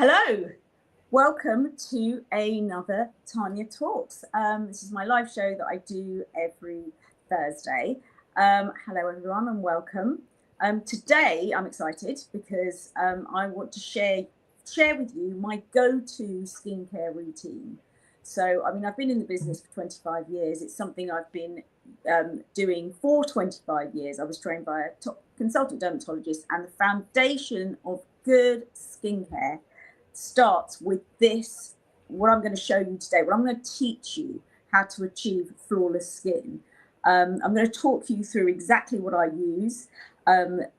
Hello, welcome to another Tanya Talks. This is my live show that I do every Thursday. Hello everyone and welcome. Today I'm excited because I want to share with you my go-to skincare routine. So, I've been in the business for 25 years. It's something I've been doing for 25 years. I was trained by a top consultant dermatologist, and the foundation of good skincare starts with this, what I'm going to show you today, what I'm going to teach you how to achieve flawless skin. I'm going to talk you through exactly what I use that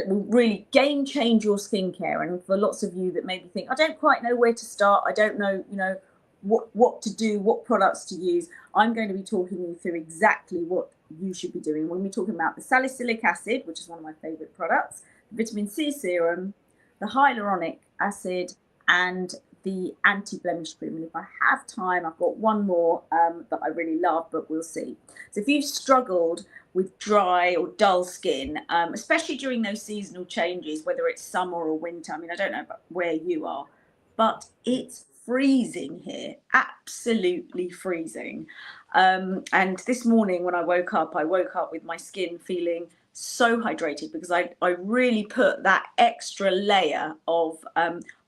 will really game change your skincare. And for lots of you that maybe think, I don't quite know where to start, I don't know, what to do, what products to use, I'm going to be talking you through exactly what you should be doing. We're going to be talking about the salicylic acid, which is one of my favorite products, the vitamin C serum, the hyaluronic acid, and the anti-blemish cream. And if I have time, I've got one more that I really love, but we'll see. So if you've struggled with dry or dull skin, especially during those seasonal changes, whether it's summer or winter, I don't know about where you are, but it's freezing here, absolutely freezing. And this morning when I woke up with my skin feeling so hydrated because I really put that extra layer of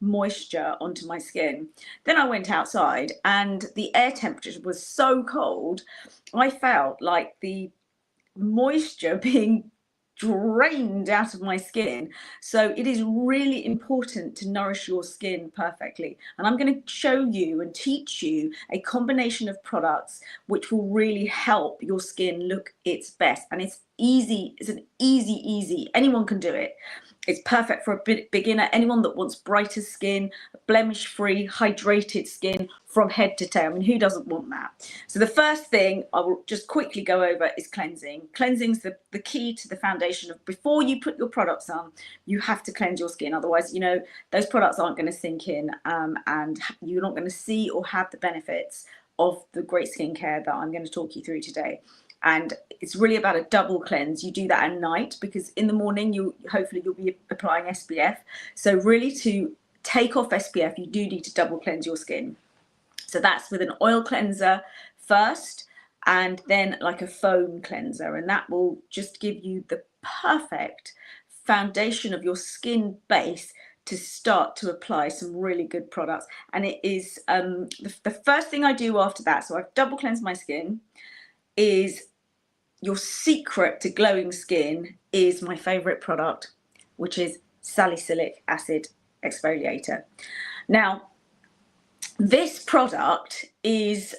moisture onto my skin. Then I went outside and the air temperature was so cold, I felt like the moisture being drained out of my skin. So it is really important to nourish your skin perfectly, and I'm going to show you and teach you a combination of products which will really help your skin look its best. And it's easy, it's an easy, anyone can do it. It's perfect for a beginner, anyone that wants brighter skin, blemish-free, hydrated skin from head to tail. Who doesn't want that? So the first thing I will just quickly go over is cleansing. Cleansing's the key to the foundation of, before you put your products on, you have to cleanse your skin. Otherwise, those products aren't going to sink in, and you're not going to see or have the benefits of the great skincare that I'm going to talk you through today. And it's really about a double cleanse. You do that at night because in the morning hopefully you'll be applying SPF. So really, to take off SPF, you do need to double cleanse your skin. So that's with an oil cleanser first, and then like a foam cleanser, and that will just give you the perfect foundation of your skin base to start to apply some really good products. And it is the first thing I do after that, so I've double cleansed my skin, is your secret to glowing skin is my favorite product, which is salicylic acid exfoliator. Now, this product is,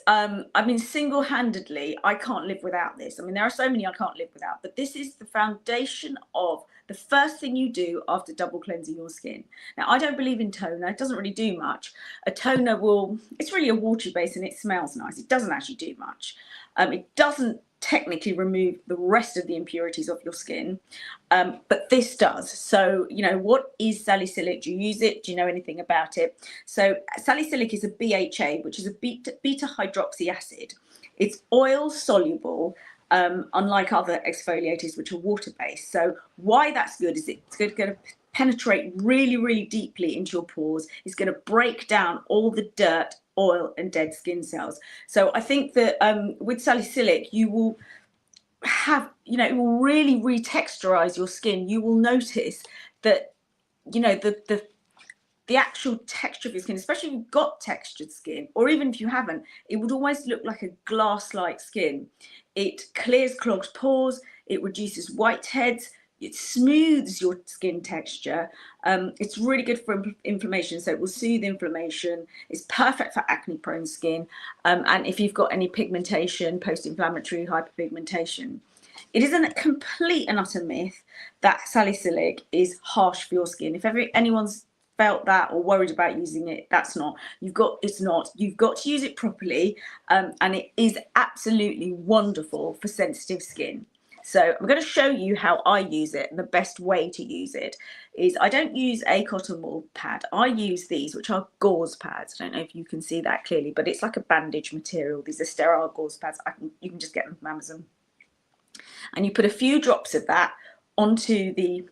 single-handedly, I can't live without this. There are so many I can't live without, but this is the foundation of the first thing you do after double cleansing your skin. Now, I don't believe in toner. It doesn't really do much. A toner it's really a watery base and it smells nice. It doesn't actually do much. It doesn't technically remove the rest of the impurities of your skin, but this does. So what is salicylic? Do you use it? Do you know anything about it? So salicylic is a BHA, which is a beta hydroxy acid. It's oil soluble, unlike other exfoliators which are water based. So why that's good is it's going to penetrate really deeply into your pores. It's going to break down all the dirt, oil and dead skin cells. So I think that with salicylic you will have, it will really retexturize your skin. You will notice that the actual texture of your skin, especially if you've got textured skin, or even if you haven't, it would always look like a glass-like skin. It clears clogged pores, it reduces whiteheads, it smooths your skin texture. It's really good for inflammation, so it will soothe inflammation. It's perfect for acne-prone skin, and if you've got any pigmentation, post-inflammatory hyperpigmentation. It isn't a complete and utter myth that salicylic is harsh for your skin. If anyone's felt that or worried about using it, it's not. You've got to use it properly, and it is absolutely wonderful for sensitive skin. So I'm going to show you how I use it, and the best way to use it is, I don't use a cotton wool pad. I use these, which are gauze pads. I don't know if you can see that clearly, but it's like a bandage material. These are sterile gauze pads. You can just get them from Amazon. And you put a few drops of that onto the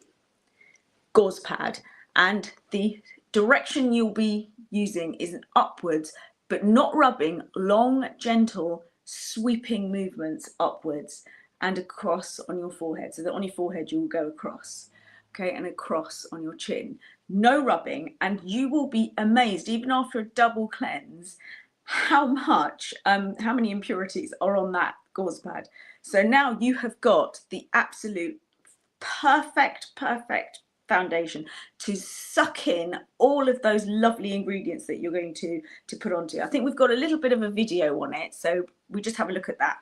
gauze pad, and the direction you'll be using is an upwards, but not rubbing, long, gentle, sweeping movements upwards and across on your forehead. So that on your forehead you will go across, okay, and across on your chin. No rubbing, and you will be amazed, even after a double cleanse, how many impurities are on that gauze pad. So now you have got the absolute perfect foundation to suck in all of those lovely ingredients that you're going to put onto. I think we've got a little bit of a video on it, so we just have a look at that.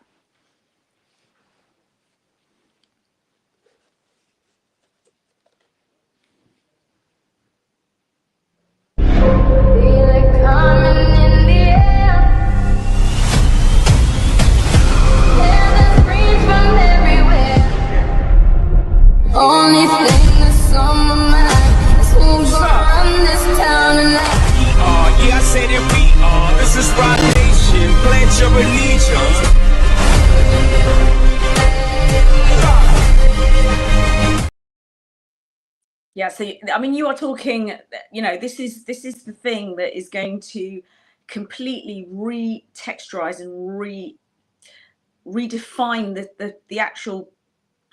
Only thing that's on my mind is who's gonna run this town tonight. Yeah, I said it, we are. This is Rock Nation. Pledge your allegiance. Yeah, so I mean, you are talking, you know, this is the thing that is going to completely re-texturize and redefine the actual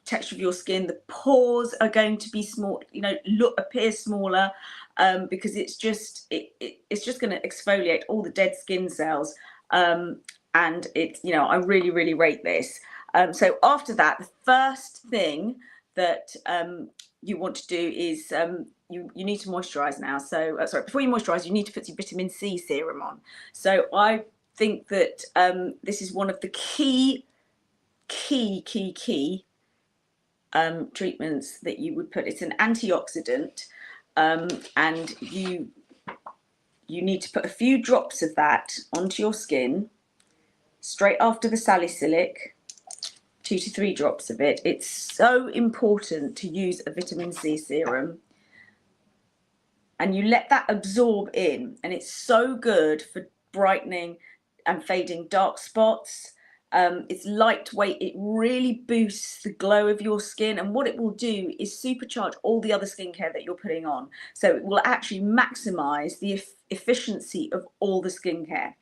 texture of your skin. The pores are going to be small, you know, appear smaller, because it's just going to exfoliate all the dead skin cells, and it's, you know, I really rate this. So after that, the first thing that you want to do is you need to moisturize now. So sorry, before you moisturize, you need to put your vitamin C serum on. So I think that this is one of the key treatments that you would put. It's an antioxidant, and you need to put a few drops of that onto your skin straight after the salicylic, 2 to 3 drops of it. It's so important to use a vitamin C serum, and you let that absorb in, and it's so good for brightening and fading dark spots. It's lightweight, it really boosts the glow of your skin, and what it will do is supercharge all the other skincare that you're putting on. So it will actually maximize the efficiency of all the skincare.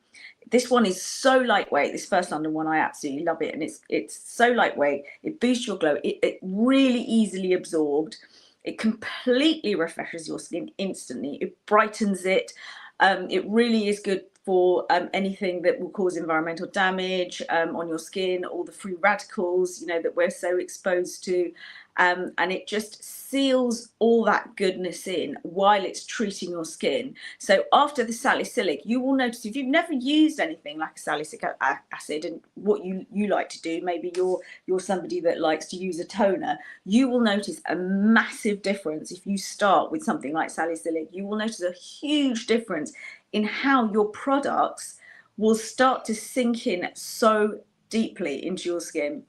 This one is so lightweight, this Furst London one, I absolutely love it, and it's so lightweight, it boosts your glow, it really easily absorbed, it completely refreshes your skin instantly, it brightens it. It really is good for anything that will cause environmental damage on your skin, all the free radicals, you know, that we're so exposed to, and it just seals all that goodness in while it's treating your skin. So after the salicylic, you will notice, if you've never used anything like a salicylic acid, and what you like to do, maybe you're somebody that likes to use a toner, you will notice a massive difference. If you start with something like salicylic, you will notice a huge difference in how your products will start to sink in so deeply into your skin.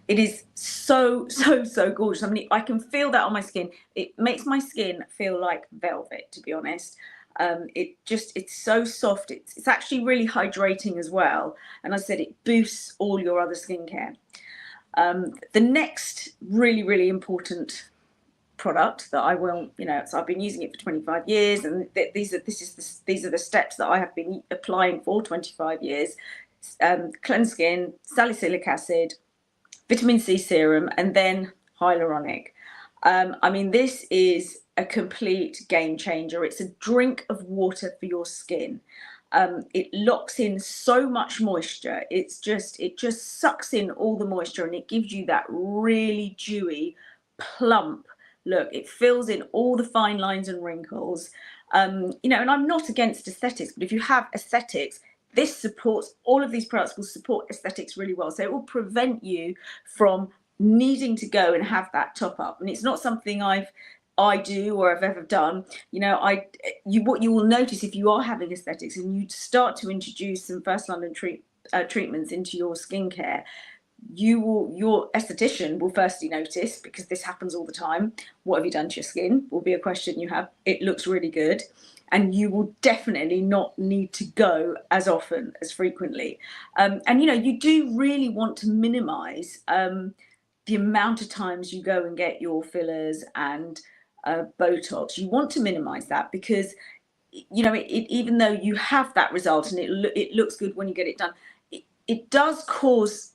It is so gorgeous. I mean, I can feel that on my skin. It makes my skin feel like velvet, to be honest. It's so soft. It's actually really hydrating as well. And I said, it boosts all your other skincare. The next really important product that I will, you know, so I've been using it for 25 years, and these are the steps that I have been applying for 25 years. Cleanse skin, salicylic acid, vitamin C serum, and then hyaluronic. I mean, this is a complete game changer. It's a drink of water for your skin. It locks in so much moisture. It just sucks in all the moisture, and it gives you that really dewy, plump look. It fills in all the fine lines and wrinkles. You know, and I'm not against aesthetics, but if you have aesthetics, this supports, all of these products will support aesthetics really well. So it will prevent you from needing to go and have that top up. And it's not something I do or I've ever done. You know, what you will notice if you are having aesthetics and you start to introduce some Furst London treatments into your skincare, your esthetician will firstly notice, because this happens all the time, what have you done to your skin, will be a question you have. It looks really good, and you will definitely not need to go as often, as frequently. And you know, you do really want to minimize the amount of times you go and get your fillers and Botox, you want to minimize that, because you know, even though you have that result and it looks good when you get it done, it does cause,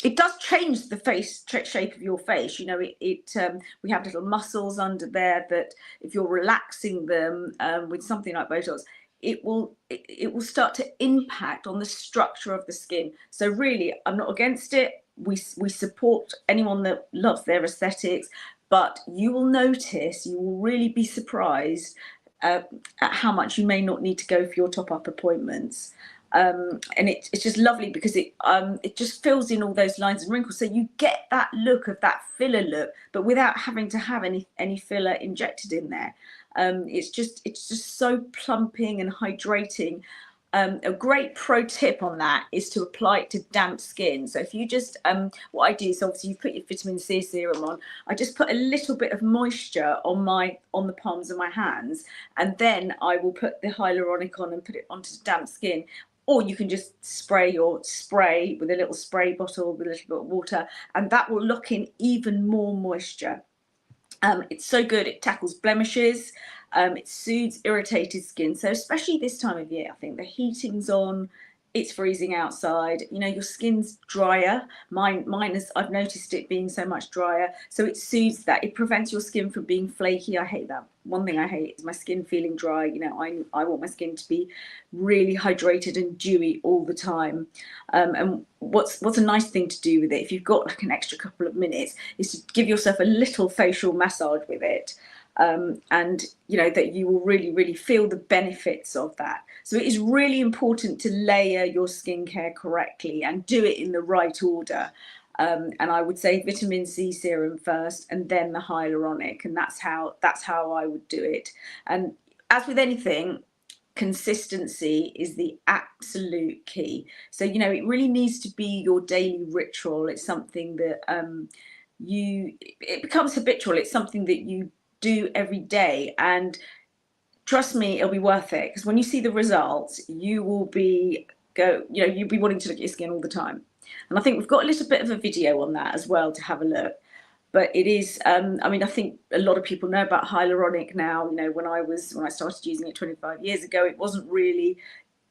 it does change the face shape of your face. You know, we have little muscles under there that if you're relaxing them with something like Botox, it will start to impact on the structure of the skin. So really, I'm not against it. We support anyone that loves their aesthetics, but you will notice, you will really be surprised at how much you may not need to go for your top-up appointments. And it's just lovely because it just fills in all those lines and wrinkles, so you get that look of that filler look, but without having to have any filler injected in there. It's just so plumping and hydrating. A great pro tip on that is to apply it to damp skin. So if you just what I do is, obviously you put your vitamin C serum on, I just put a little bit of moisture on the palms of my hands, and then I will put the hyaluronic on and put it onto damp skin. Or you can just spray your spray with a little spray bottle with a little bit of water, and that will lock in even more moisture. It's so good. It tackles blemishes. It soothes irritated skin. So especially this time of year, I think the heating's on, it's freezing outside, you know, your skin's drier. Mine is, I've noticed it being so much drier. So it soothes that. It prevents your skin from being flaky. I hate that. One thing I hate is my skin feeling dry. You know, I want my skin to be really hydrated and dewy all the time. And what's a nice thing to do with it, if you've got like an extra couple of minutes, is to give yourself a little facial massage with it. And you know that you will really feel the benefits of that. So it is really important to layer your skincare correctly and do it in the right order. And I would say vitamin C serum first, and then the hyaluronic, and that's how I would do it. And as with anything, consistency is the absolute key. So you know, it really needs to be your daily ritual. It's something that it becomes habitual. It's something that you do every day, and trust me, it'll be worth it, because when you see the results, you will be you'll be wanting to look at your skin all the time. And I think we've got a little bit of a video on that as well to have a look. But it is I mean, I think a lot of people know about hyaluronic now. You know, when I started using it 25 years ago, it wasn't really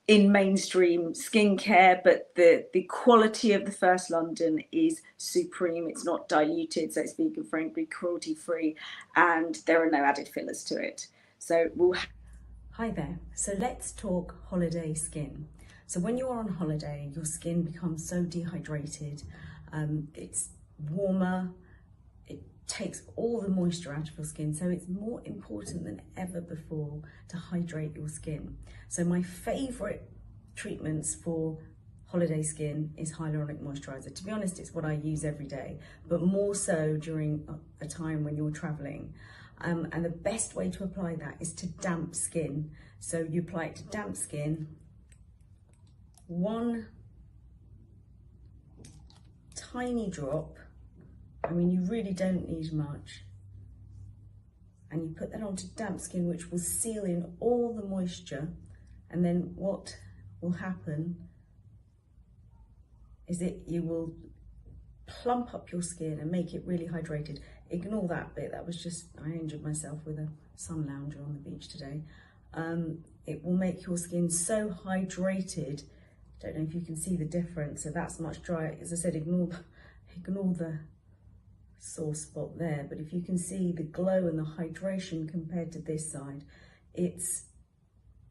in mainstream skincare, but the quality of the Furst London is supreme. It's not diluted, so it's vegan friendly, cruelty free, and there are no added fillers to it. So Hi there. So let's talk holiday skin. So when you're on holiday, your skin becomes so dehydrated. It's warmer. It takes all the moisture out of your skin, so it's more important than ever before to hydrate your skin. So my favorite treatments for holiday skin is hyaluronic moisturizer. To be honest, it's what I use every day, but more so during a time when you're traveling. And the best way to apply that is to damp skin. So you apply it to damp skin, one tiny drop. I mean, you really don't need much. And you put that onto damp skin, which will seal in all the moisture. And then what will happen is you will plump up your skin and make it really hydrated. Ignore that bit. That was just, I injured myself with a sun lounger on the beach today. It will make your skin so hydrated. Don't know if you can see the difference. So that's much drier. As I said, ignore the sore spot there, but if you can see the glow and the hydration compared to this side, it's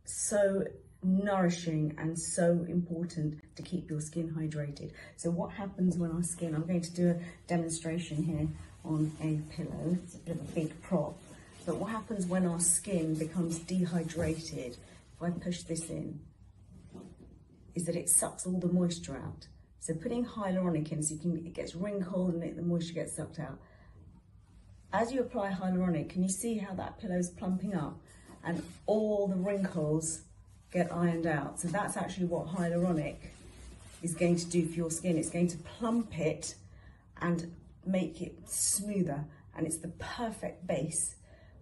so nourishing and so important to keep your skin hydrated. So what happens when our skin, I'm going to do a demonstration here on a pillow, it's a bit of a big prop, but what happens when our skin becomes dehydrated, if I push this in, is that it sucks all the moisture out. So putting hyaluronic in, so it gets wrinkled and the moisture gets sucked out. As you apply hyaluronic, can you see how that pillow's plumping up and all the wrinkles get ironed out? So that's actually what hyaluronic is going to do for your skin. It's going to plump it and make it smoother, and it's the perfect base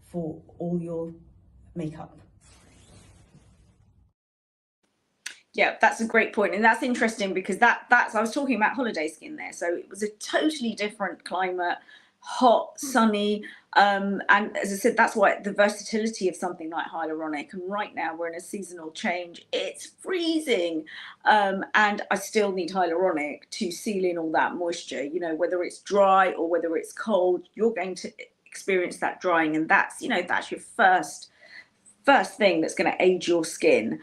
for all your makeup. Yeah, that's a great point, and that's interesting because that's I was talking about holiday skin there. So it was a totally different climate, hot, sunny. And as I said, that's why the versatility of something like hyaluronic. And right now we're in a seasonal change. It's freezing. And I still need hyaluronic to seal in all that moisture. You know, whether it's dry or whether it's cold, you're going to experience that drying. And that's, you know, that's your first thing that's going to age your skin.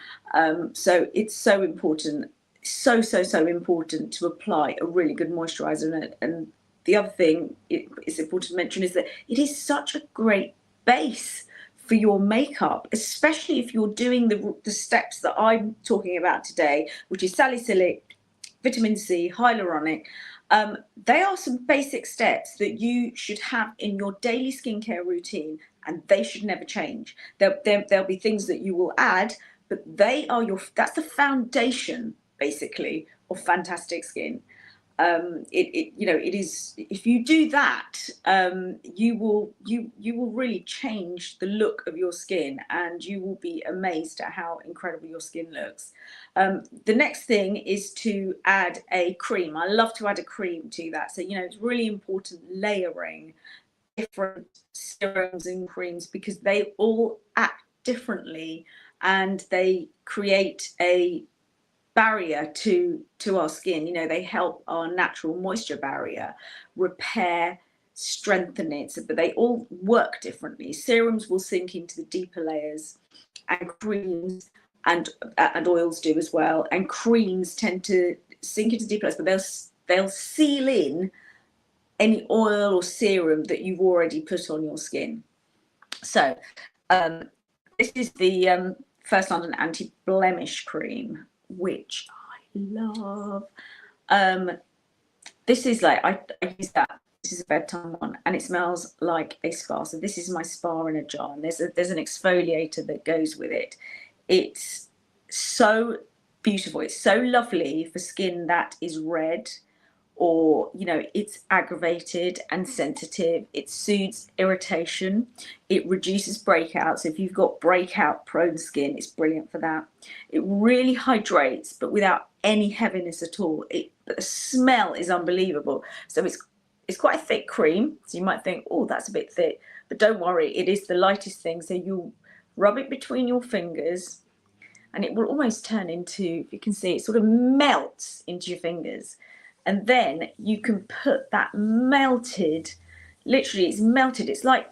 So it's so important, so important to apply a really good moisturizer. And the other thing it's important to mention is that it is such a great base for your makeup, especially if you're doing the steps that I'm talking about today, which is salicylic, vitamin C, hyaluronic. They are some basic steps that you should have in your daily skincare routine, and they should never change. There'll be things that you will add, but that's the foundation basically of fantastic skin. It is, if you do that, you will really change the look of your skin, and you will be amazed at how incredible your skin looks. The next thing is to add a cream. I love to add a cream to that. So, you know, it's really important layering different serums and creams, because they all act differently and they create a barrier to our skin. You know, they help our natural moisture barrier repair, strengthen it, but they all work differently. Serums will sink into the deeper layers, and creams and oils do as well, and creams tend to sink into deeper layers, but they'll seal in any oil or serum that you've already put on your skin. So this is the Furst London anti-blemish cream, which I love. This is like, I use that. This is a bedtime one, and it smells like a spa. So this is my spa in a jar, and there's an exfoliator that goes with it. It's so beautiful. It's so lovely for skin that is red, or, you know, it's aggravated and sensitive. It soothes irritation. It reduces breakouts. If you've got breakout prone skin, it's brilliant for that. It really hydrates, but without any heaviness at all. But the smell is unbelievable. So it's quite a thick cream. So you might think, oh, that's a bit thick, but don't worry, it is the lightest thing. So you'll rub it between your fingers, and it will almost turn into, if you can see, it sort of melts into your fingers. And then you can put that melted, literally it's melted, it's like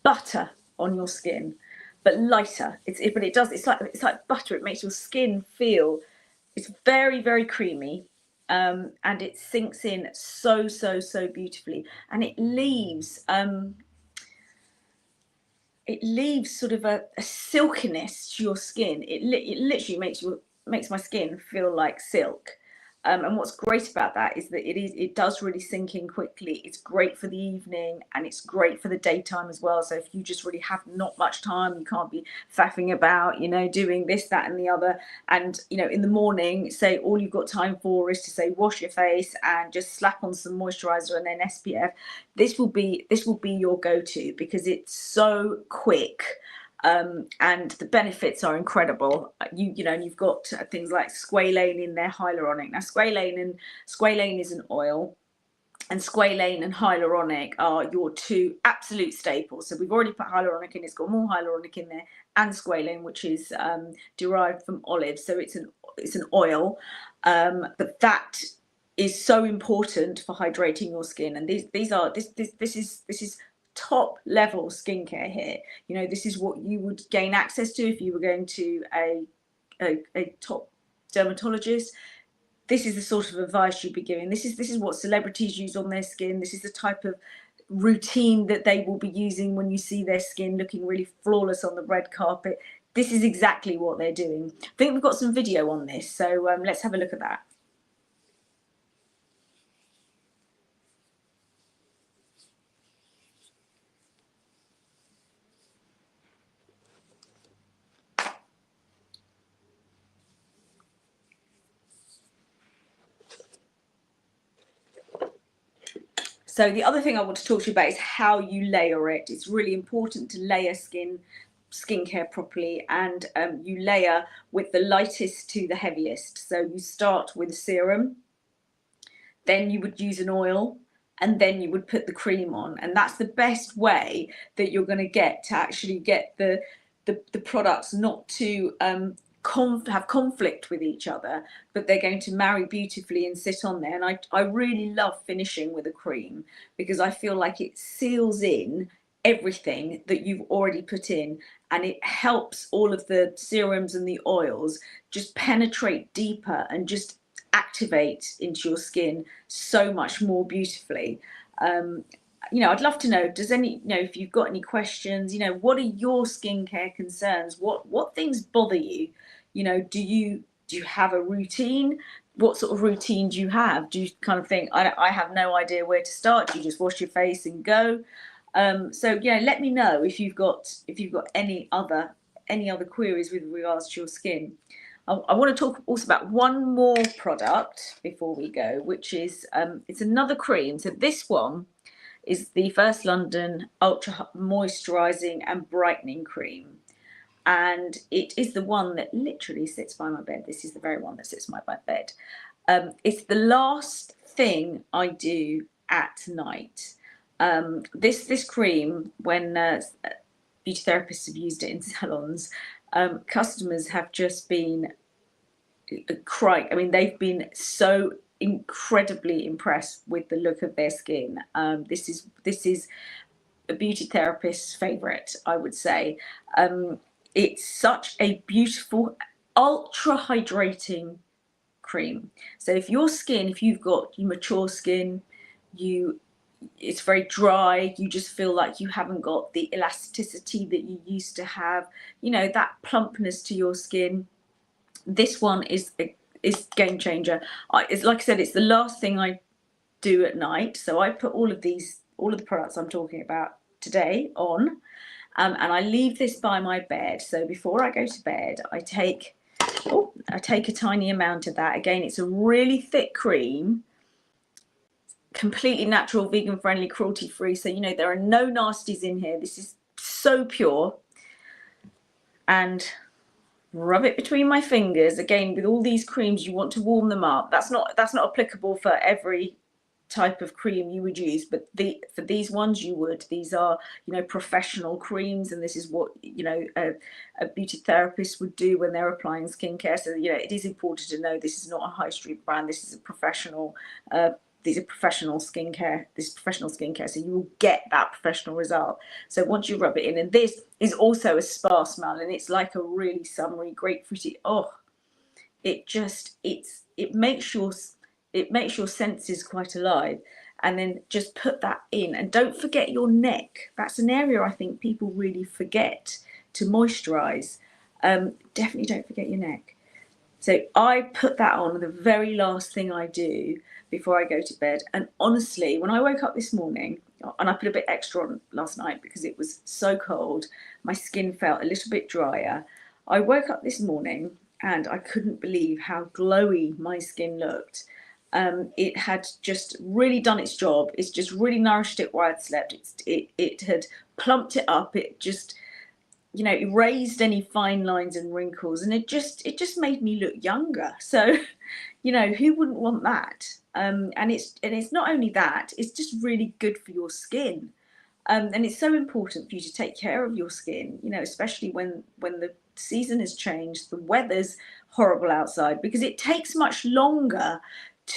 butter on your skin, but lighter. It's like butter. It makes your skin feel, it's very, very creamy, and it sinks in so beautifully, and it leaves sort of a silkiness to your skin. It literally makes my skin feel like silk. And what's great about that is that it does really sink in quickly. It's great for the evening, and it's great for the daytime as well. So if you just really have not much time, you can't be faffing about, you know, doing this, that and the other. And, you know, in the morning, say all you've got time for is to say wash your face and just slap on some moisturizer and then SPF. This will be your go-to, because it's so quick. And the benefits are incredible. You know, and you've got things like squalane in there, hyaluronic. Now, squalane is an oil, and squalane and hyaluronic are your two absolute staples. So we've already put hyaluronic in. It's got more hyaluronic in there, and squalane, which is derived from olives. So it's an oil, but that is so important for hydrating your skin. And this is top level skincare here. You know, this is what you would gain access to if you were going to a top dermatologist. This is the sort of advice you'd be giving. This is what celebrities use on their skin. This is the type of routine that they will be using when you see their skin looking really flawless on the red carpet. This is exactly what they're doing. I think we've got some video on this, so let's have a look at that. So the other thing I want to talk to you about is how you layer it. It's really important to layer skincare properly, and you layer with the lightest to the heaviest. So you start with a serum, then you would use an oil, and then you would put the cream on. And that's the best way that you're going to get to actually get the products not to have conflict with each other, but they're going to marry beautifully and sit on there. And I really love finishing with a cream, because I feel like it seals in everything that you've already put in, and it helps all of the serums and the oils just penetrate deeper and just activate into your skin so much more beautifully. I'd love to know, if you've got any questions, what are your skincare concerns? What things bother you? Do you have a routine? What sort of routine do you have? Do you kind of think, I have no idea where to start? Do you just wash your face and go? So let me know if you've got any other queries with regards to your skin. I want to talk also about one more product before we go, which is it's another cream. So this one is the Furst London Ultra Moisturising and Brightening Cream. And it is the one that literally sits by my bed. This is the very one that sits by my bed. It's the last thing I do at night. This cream, when beauty therapists have used it in salons, customers have just been crying. I mean, they've been so incredibly impressed with the look of their skin. This is a beauty therapist's favorite, I would say. It's such a beautiful, ultra hydrating cream. So if you've got mature skin, it's very dry, you just feel like you haven't got the elasticity that you used to have, that plumpness to your skin, this one is game changer. It's like I said, it's the last thing I do at night. So I put all of the products I'm talking about today on, and I leave this by my bed. So before I go to bed, I take a tiny amount of that. Again, it's a really thick cream, completely natural, vegan friendly, cruelty free. So there are no nasties in here. This is so pure. And rub it between my fingers. Again, with all these creams, you want to warm them up. That's not applicable for every type of cream you would use, but for these ones you would. These are professional creams, and this is what a beauty therapist would do when they're applying skincare. So it is important to know this is not a high street brand. This is a professional. These are professional skincare. This is professional skincare, so you will get that professional result. So once you rub it in, and this is also a spa smell, and it's like a really summery, grapefruity. Oh, it makes your senses quite alive. And then just put that in, and don't forget your neck. That's an area I think people really forget to moisturize. Definitely don't forget your neck. So I put that on the very last thing I do before I go to bed. And honestly, when I woke up this morning, and I put a bit extra on last night because it was so cold, my skin felt a little bit drier. I woke up this morning and I couldn't believe how glowy my skin looked. It had just really done its job. It's just really nourished it while I'd slept. It had plumped it up. It just erased any fine lines and wrinkles, and it just made me look younger. So who wouldn't want that? And it's not only that, it's just really good for your skin. And it's so important for you to take care of your skin, especially when the season has changed, the weather's horrible outside, because it takes much longer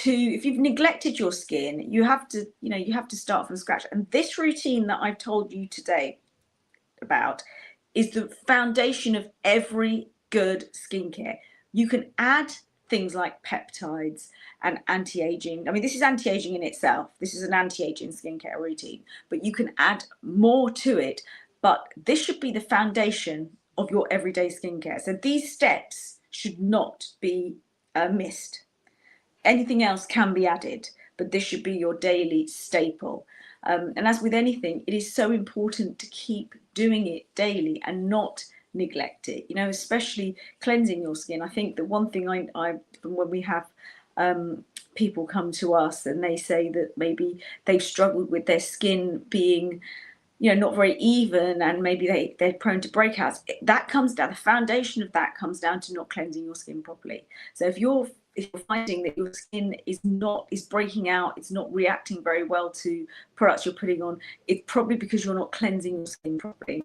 if you've neglected your skin, you have to start from scratch. And this routine that I've told you today about is the foundation of every good skincare. You can add things like peptides and anti-aging. I mean, this is anti-aging in itself. This is an anti-aging skincare routine, but you can add more to it. But this should be the foundation of your everyday skincare. So these steps should not be missed. Anything else can be added, but this should be your daily staple. And as with anything, it is so important to keep doing it daily and not neglect it, especially cleansing your skin. I think the one thing I when we have people come to us and they say that maybe they've struggled with their skin being not very even, and maybe they're prone to breakouts, that comes down, the foundation of that comes down to not cleansing your skin properly. So if if you're finding that your skin is breaking out, it's not reacting very well to products you're putting on, it's probably because you're not cleansing your skin properly.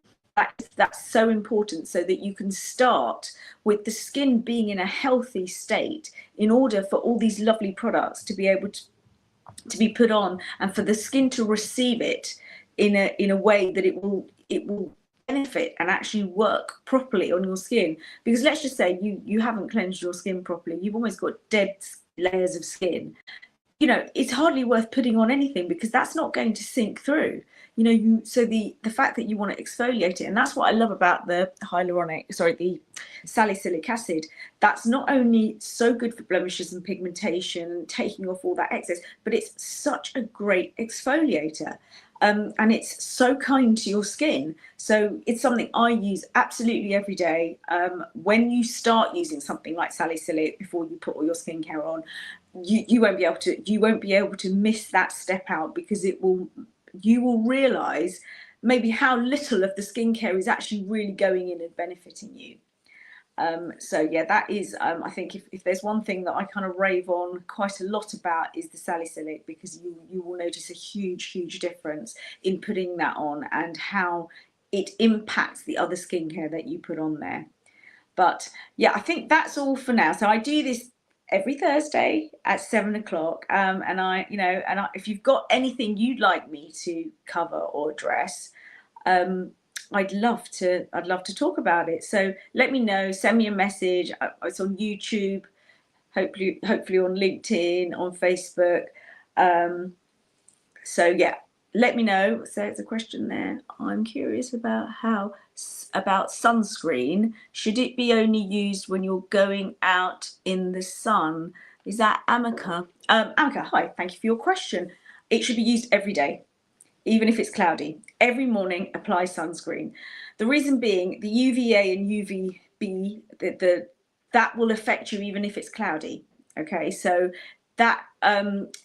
That's so important, so that you can start with the skin being in a healthy state in order for all these lovely products to be able to be put on, and for the skin to receive it in a way that it will benefit and actually work properly on your skin. Because let's just say you haven't cleansed your skin properly, you've almost got dead layers of skin. You know, it's hardly worth putting on anything, because that's not going to sink through. You know, so the fact that you want to exfoliate it, and that's what I love about the salicylic acid. That's not only so good for blemishes and pigmentation and taking off all that excess, but it's such a great exfoliator. And it's so kind to your skin. So it's something I use absolutely every day. When you start using something like salicylic before you put all your skincare on, you won't be able to miss that step out, because you will realize maybe how little of the skincare is actually really going in and benefiting you. So yeah, that is, I think if there's one thing that I kind of rave on quite a lot about, is the salicylic, because you will notice a huge difference in putting that on and how it impacts the other skincare that you put on there. But yeah, I think that's all for now. So I do this every Thursday at 7 o'clock. And if you've got anything you'd like me to cover or address, I'd love to talk about it. So let me know, send me a message. It's on YouTube, hopefully on LinkedIn, on Facebook. So yeah, let me know. So it's a question there. I'm curious about sunscreen. Should it be only used when you're going out in the sun? Is that Amika? Amika, hi, thank you for your question. It should be used every day, even if it's cloudy. Every morning, apply sunscreen. The reason being, the UVA and UVB, that will affect you even if it's cloudy. Okay, so that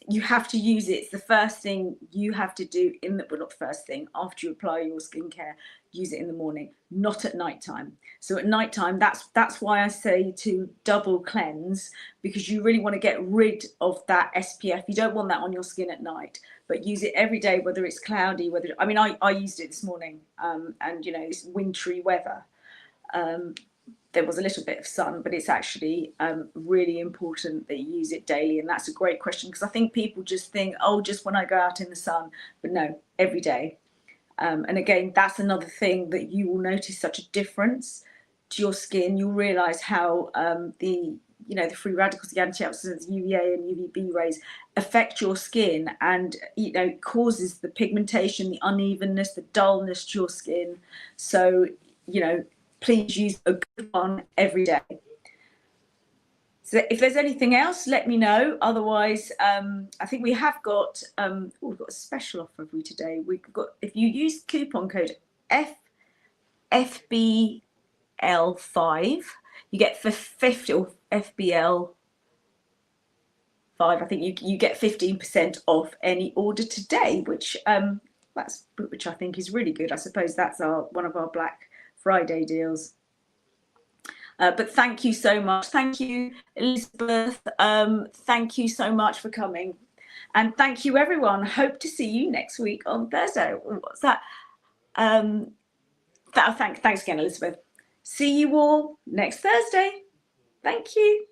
you have to use it. It's the first thing you have to do not the first thing, after you apply your skincare, use it in the morning, not at nighttime. So at nighttime, that's why I say to double cleanse, because you really want to get rid of that SPF. You don't want that on your skin at night, but use it every day, whether it's cloudy, I used it this morning, and you know, it's wintry weather. There was a little bit of sun, but it's actually really important that you use it daily. And that's a great question, because I think people just think, oh, just when I go out in the sun, but no, every day. And again, that's another thing that you will notice such a difference to your skin. You'll realize how the free radicals, the antioxidants, UVA and UVB rays affect your skin, and causes the pigmentation, the unevenness, the dullness to your skin. So please use a good one every day. So if there's anything else, let me know. Otherwise, I think we have got we've got a special offer for you today. We've got, if you use coupon code FBL5, you get for 50, or FBL5, I think you get 15% off any order today, which I think is really good. I suppose that's one of our Black Friday deals. But thank you so much. Thank you, Elizabeth. Thank you so much for coming. And thank you, everyone. Hope to see you next week on Thursday. What's that? Thanks again, Elizabeth. See you all next Thursday. Thank you.